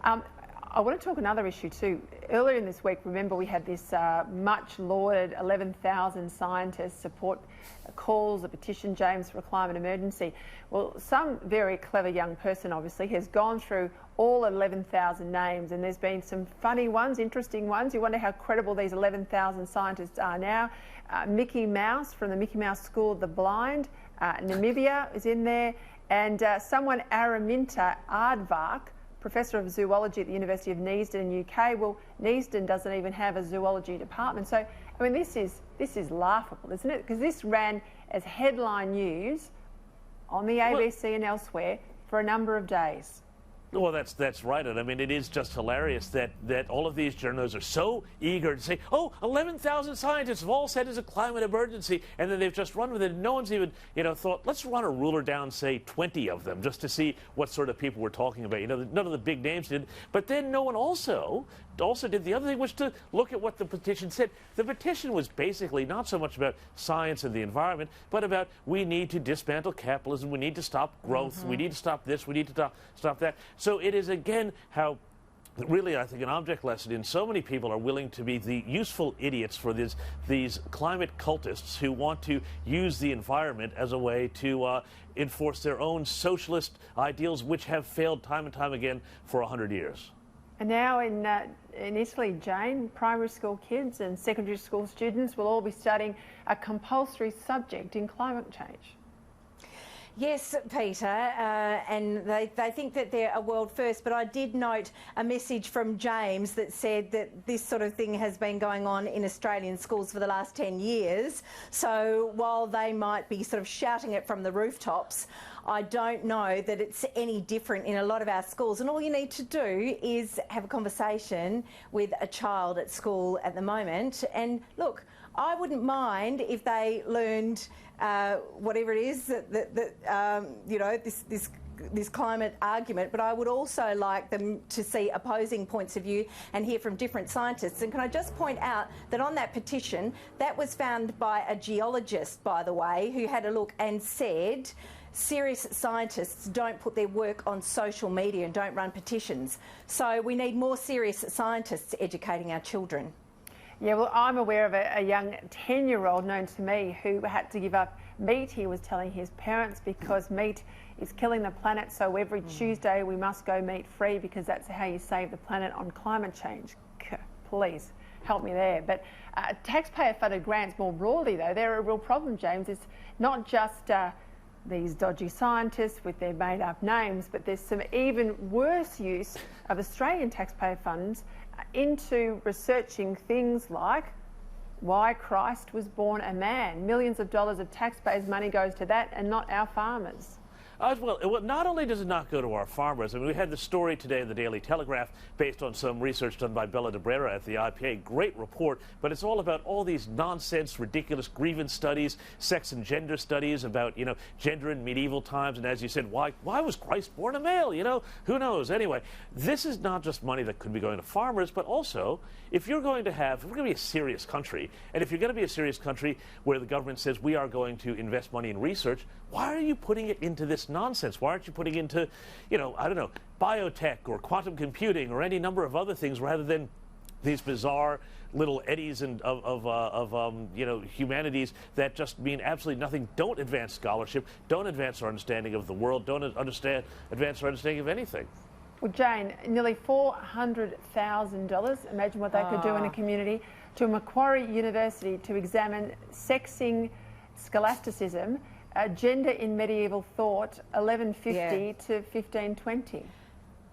I want to talk another issue too. Earlier in this week, remember we had this much lauded 11,000 scientists support calls, a petition, James, for a climate emergency. Well, some very clever young person obviously has gone through all 11,000 names, and there's been some funny ones, interesting ones. You wonder how credible these 11,000 scientists are now. Mickey Mouse from the Mickey Mouse School of the Blind, Namibia is in there, and someone Araminta Aardvark, Professor of Zoology at the University of Neasden in UK. Well, Neasden doesn't even have a zoology department. So, I mean, this is laughable, isn't it? Because this ran as headline news on the ABC and elsewhere for a number of days. Well, that's right. And I mean, it is just hilarious that all of these journalists are so eager to say, oh, 11,000 scientists have all said it's a climate emergency, and then they've just run with it. No one's even, thought, let's run a ruler down, say, 20 of them, just to see what sort of people we're talking about. None of the big names did. But then no one also did the other thing, which to look at what the petition said. The petition was basically not so much about science and the environment, but about we need to dismantle capitalism, we need to stop growth, we need to stop this, we need to stop that. So it is, again, how really, I think, an object lesson in so many people are willing to be the useful idiots for these climate cultists who want to use the environment as a way to enforce their own socialist ideals, which have failed time and time again for 100 years. And now in Italy, Jane, primary school kids and secondary school students will all be studying a compulsory subject in climate change. Yes, Peter, and they think that they're a world first, but I did note a message from James that said that this sort of thing has been going on in Australian schools for the last 10 years. So while they might be sort of shouting it from the rooftops, I don't know that it's any different in a lot of our schools. And all you need to do is have a conversation with a child at school at the moment. And look, I wouldn't mind if they learned whatever it is this climate argument, but I would also like them to see opposing points of view and hear from different scientists. And can I just point out that on that petition, that was found by a geologist, by the way, who had a look and said serious scientists don't put their work on social media and don't run petitions. So we need more serious scientists educating our children. Yeah, well, I'm aware of a young 10-year-old known to me who had to give up meat, he was telling his parents, because meat is killing the planet. So every Tuesday we must go meat-free because that's how you save the planet on climate change. Please help me there. But taxpayer-funded grants more broadly, though, they're a real problem, James. It's not just these dodgy scientists with their made-up names, but there's some even worse use of Australian taxpayer funds into researching things like why Christ was born a man. Millions of dollars of taxpayers' money goes to that and not our farmers. Well, not only does it not go to our farmers, I mean, we had the story today in the Daily Telegraph based on some research done by Bella de Brera at the IPA. Great report, but it's all about all these nonsense, ridiculous grievance studies, sex and gender studies about, gender in medieval times. And as you said, why was Christ born a male? Who knows? Anyway, this is not just money that could be going to farmers, but also if we're going to be a serious country, and if you're going to be a serious country where the government says we are going to invest money in research, why are you putting it into this nonsense? Why aren't you putting it into, I don't know, biotech or quantum computing or any number of other things rather than these bizarre little eddies of humanities that just mean absolutely nothing, don't advance scholarship, don't advance our understanding of the world, don't advance our understanding of anything. Well, Jane, nearly $400,000, imagine what they could do in a community, to Macquarie University to examine sexing scholasticism, gender in medieval thought, 1150 to 1520.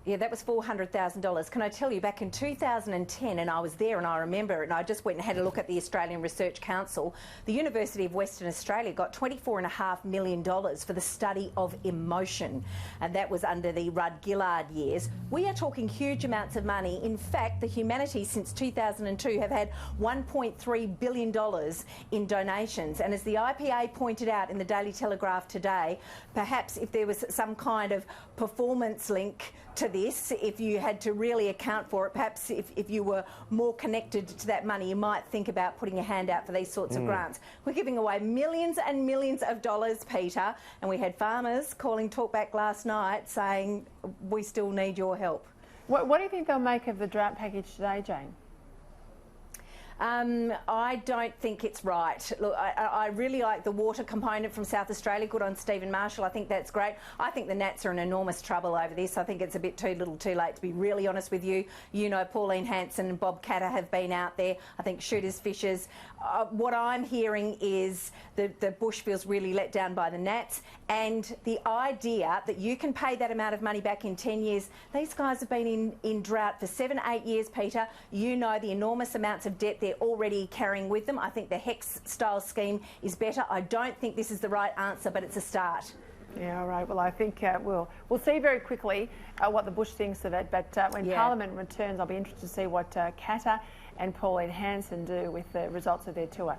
Yeah, that was $400,000. Can I tell you, back in 2010, and I was there and I remember it, and I just went and had a look at the Australian Research Council, the University of Western Australia got $24.5 million for the study of emotion, and that was under the Rudd-Gillard years. We are talking huge amounts of money. In fact, the humanities since 2002 have had $1.3 billion in donations, and as the IPA pointed out in the Daily Telegraph today, perhaps if there was some kind of performance link to this, if you had to really account for it, perhaps if you were more connected to that money, you might think about putting a hand out for these sorts of grants. We're giving away millions and millions of dollars, Peter, and we had farmers calling Talkback last night saying we still need your help. What do you think they'll make of the drought package today, Jane? I don't think it's right. Look, I really like the water component from South Australia. Good on Stephen Marshall. I think that's great. I think the Nats are in enormous trouble over this. I think it's a bit too little too late, to be really honest with you. You know, Pauline Hanson and Bob Catter have been out there. I think shooters, fishers. What I'm hearing is the bush feels really let down by the Nats, and the idea that you can pay that amount of money back in 10 years. These guys have been in drought for 7, 8 years, Peter. You know the enormous amounts of debt they're already carrying with them. I think the HEX-style scheme is better. I don't think this is the right answer, but it's a start. Yeah, all right. Well, I think we'll see very quickly what the Bush thinks of it. But when Parliament returns, I'll be interested to see what Catter and Pauline Hanson do with the results of their tour.